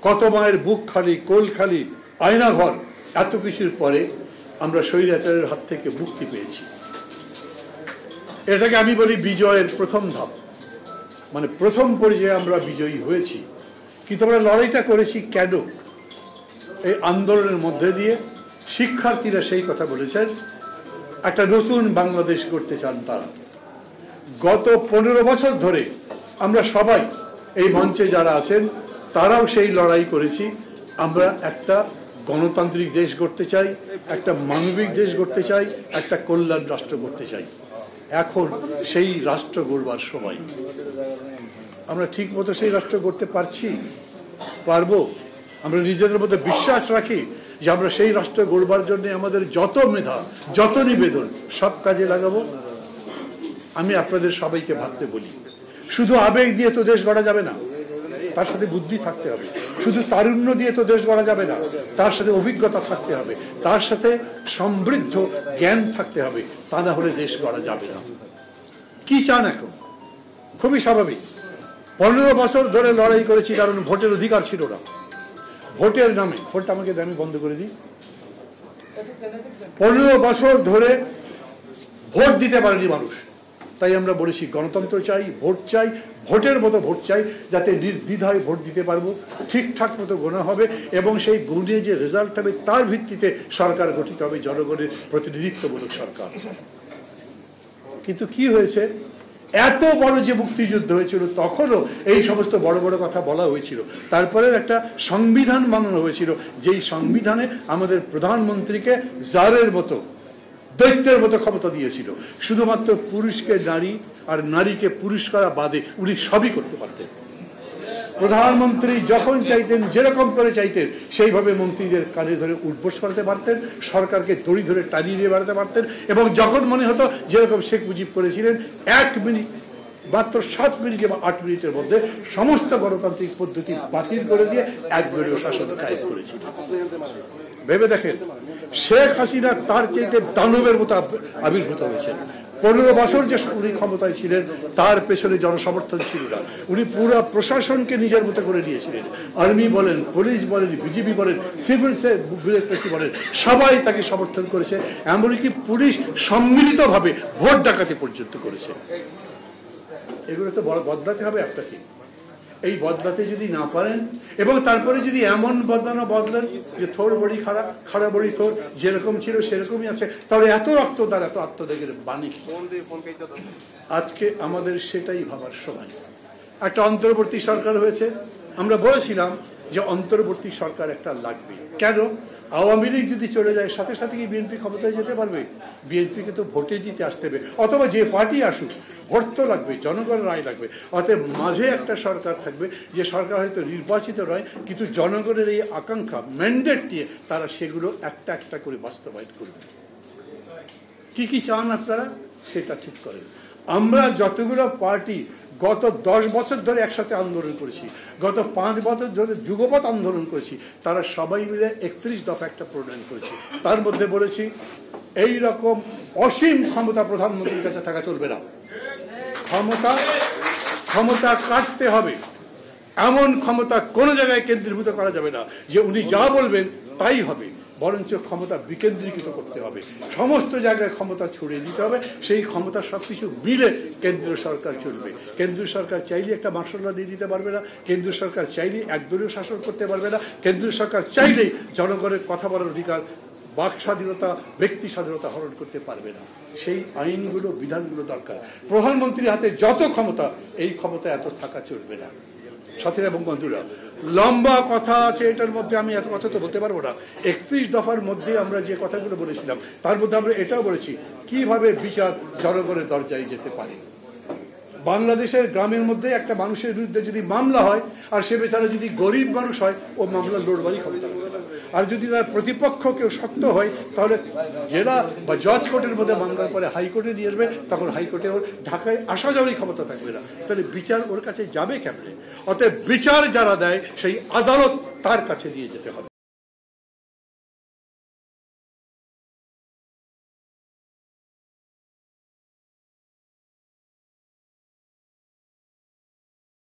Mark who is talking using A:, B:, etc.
A: কত মায়ের বুক খালি, কোল খালি, আয়নাঘর, এত কিছুর পরে আমরা স্বৈরাচারের হাত থেকে মুক্তি পেয়েছি। এটাকে আমি বলি বিজয়ের প্রথম ধাপ, মানে প্রথম পর্যায়ে আমরা বিজয়ী হয়েছি। কিন্তু আমরা লড়াইটা করেছি কেন? এই আন্দোলনের মধ্যে দিয়ে শিক্ষার্থীরা সেই কথা বলেছেন, একটা নতুন বাংলাদেশ করতে চান তারা। গত 15 বছর ধরে আমরা সবাই এই মঞ্চে যারা আছেন তারাও সেই লড়াই করেছি। আমরা একটা গণতান্ত্রিক দেশ গড়তে চাই, একটা মানবিক দেশ গড়তে চাই, একটা কল্যাণ রাষ্ট্র গড়তে চাই। এখন সেই রাষ্ট্র গড়বার সময়। আমরা ঠিক মতো সেই রাষ্ট্র গড়তে পারবো? আমরা নিজেদের মধ্যে বিশ্বাস রাখি যে আমরা সেই রাষ্ট্র গড়বার জন্য আমাদের যত মেধা, যত নিবেদন সব কাজে লাগাবো। আমি আপনাদের সবাইকে ভাবতে বলি, শুধু আবেগ দিয়ে তো দেশ গড়া যাবে না, তার সাথে বুদ্ধি থাকতে হবে। শুধু তারুণ্য দিয়ে তো দেশ গড়া যাবে না, তার সাথে অভিজ্ঞতা থাকতে হবে, তার সাথে সমৃদ্ধ জ্ঞান থাকতে হবে। তা না হলে দেশ গড়া যাবে না। কি চান এখন? খুবই স্বাভাবিক। 15 বছর ধরে লড়াই করেছি, কারণ ভোটের অধিকার ছিল না। ভোটের নামে, ভোটটা আমাকে আমি বন্ধ করে দিই। 15 বছর ধরে ভোট দিতে পারেনি মানুষ। তাই আমরা বলেছি গণতন্ত্র চাই, ভোট চাই, ভোটের মতো ভোট চাই, যাতে নির্দ্বিধায় ভোট দিতে পারবো, ঠিকঠাক মতো গোনা হবে এবং সেই গুণে যে রেজাল্ট হবে তার ভিত্তিতে সরকার গঠিত হবে, জনগণের প্রতিনিধিত্বমূলক সরকার। কিন্তু কি হয়েছে? এত বড় যে মুক্তিযুদ্ধ হয়েছিল তখনও এই সমস্ত বড় বড় কথা বলা হয়েছিল। তারপরে একটা সংবিধান বানানো হয়েছিল, যেই সংবিধানে আমাদের প্রধানমন্ত্রীকে জারের মতো, দৈত্যের মতো ক্ষমতা দিয়েছিল। শুধুমাত্র পুরুষকে নারী আর নারীকে পুরুষ করা বাদে উনি সবই করতে পারতেন। প্রধানমন্ত্রী যখন চাইতেন, যেরকম করে চাইতেন, সেইভাবে মন্ত্রীদের কানে ধরে উঠবোস করাতে পারতেন, সরকারকে দড়ি ধরে টানিয়ে নিয়ে বেড়াতে পারতেন। এবং যখন মনে হতো, যেরকম শেখ মুজিব করেছিলেন, 1 মিনিট, মাত্র 7 মিনিট বা 8 মিনিটের মধ্যে সমস্ত গণতান্ত্রিক পদ্ধতি বাতিল করে দিয়ে একদলীয় শাসন কায়েম করেছিল। ভেবে দেখেন, শেখ হাসিনা তার চাইতে দানবের মতো আবির্ভূত হয়েছেন। 15 বছর যে উনি ক্ষমতায় ছিলেন তার পেছনে জনসমর্থন ছিল না। উনি পুরো প্রশাসনকে নিজের মতো করে নিয়েছিলেন। আর্মি বলেন, পুলিশ বলেন, বিজেপি বলেন, সিভিল ব্যুরোক্রেসি বলেন, সবাই তাকে সমর্থন করেছে। এমনকি পুলিশ সম্মিলিতভাবে ভোট ডাকাতি পর্যন্ত করেছে। এগুলো তো বদলাতে হবে আপনাকে। এই বদলাতে যদি না পারেন এবং তারপরে যদি এমন বদলেন যে থোর বড়ি খাড়া, খাড়া বড়ি থোর, যেরকম ছিল সেরকমই আছে, তাহলে এত রক্তদার, এত আত্মত্যাগের বাণী। আজকে আমাদের সেটাই ভাবার সময়। একটা অন্তর্বর্তী সরকার হয়েছে। আমরা বলেছিলাম যে অন্তর্বর্তী সরকার একটা লাগবে। কেন? আওয়ামী লীগ যদি চলে যায়, সাথে সাথে কি বিএনপি ক্ষমতায় যেতে পারবে? বিএনপিকে তো ভোটে জিতে আসতে হবে, অথবা যে পার্টি আসুক, ভোট তো লাগবে, জনগণের রায় লাগবে। অতএব মাঝে একটা সরকার থাকবে, যে সরকার হয়তো নির্বাচিত নয়, কিন্তু জনগণের এই আকাঙ্ক্ষা, ম্যান্ডেট দিয়ে তারা সেগুলো একটা একটা করে বাস্তবায়ন করবে। কি কি চান আপনারা সেটা ঠিক করেন। আমরা যতগুলো পার্টি গত 10 বছর ধরে একসাথে আন্দোলন করেছি, গত 5 বছর ধরে যুগপৎ আন্দোলন করেছি, তারা সবাই মিলে 31 দফা একটা প্রণয়ন করেছি। তার মধ্যে বলেছি, এই রকম অসীম ক্ষমতা প্রধানমন্ত্রীর কাছে থাকা চলবে না। ক্ষমতা কাটতে হবে। এমন ক্ষমতা কোনো জায়গায় কেন্দ্রীভূত করা যাবে না যে উনি যা বলবেন তাই হবে, বরঞ্চ ক্ষমতা বিকেন্দ্রীকৃত করতে হবে। সমস্ত জায়গায় ক্ষমতা ছড়িয়ে দিতে হবে। সেই ক্ষমতা সবকিছু মিলে কেন্দ্রীয় সরকার চলবে। কেন্দ্রীয় সরকার চাইলে একটা মার্শাল দিয়ে দিতে পারবে না, কেন্দ্রীয় সরকার চাইলে একদলীয় শাসন করতে পারবে না, কেন্দ্রীয় সরকার চাইলেই জনগণের কথা বলার অধিকার, বাক স্বাধীনতা, ব্যক্তি স্বাধীনতা হরণ করতে পারবে না। সেই আইনগুলো, বিধানগুলো দরকার। প্রধানমন্ত্রীর হাতে যত ক্ষমতা, এই ক্ষমতা এত থাকা চলবে না। সাথীরা এবং বন্ধুরা, লম্বা কথা আছে এটার মধ্যে, আমি এত কথা তো বলতে পারবো না। 31 দফার মধ্যে আমরা যে কথাগুলো বলেছিলাম, তার মধ্যে আমরা এটাও বলেছি কিভাবে বিচার জনগণের দরজায় যেতে পারে। বাংলাদেশের গ্রামের মধ্যে একটা মানুষের বিরুদ্ধে যদি মামলা হয়, আর সে বেচারা যদি গরিব মানুষ হয়, ও মামলা লড়বারই ক্ষমতা রাখবে না। আর যদি তার প্রতিপক্ষ কেউ শক্ত হয়, তাহলে জেলা বা জজ কোর্টের মধ্যে মামলার পরে হাইকোর্টে নিয়ে আসবে, তখন হাইকোর্টে ওর ঢাকায় আসা যাওয়ারই ক্ষমতা থাকবে না। তাহলে বিচার ওর কাছে যাবে কেমনে? অতএব বিচার যারা দেয়, সেই আদালত তার কাছে নিয়ে যেতে হবে।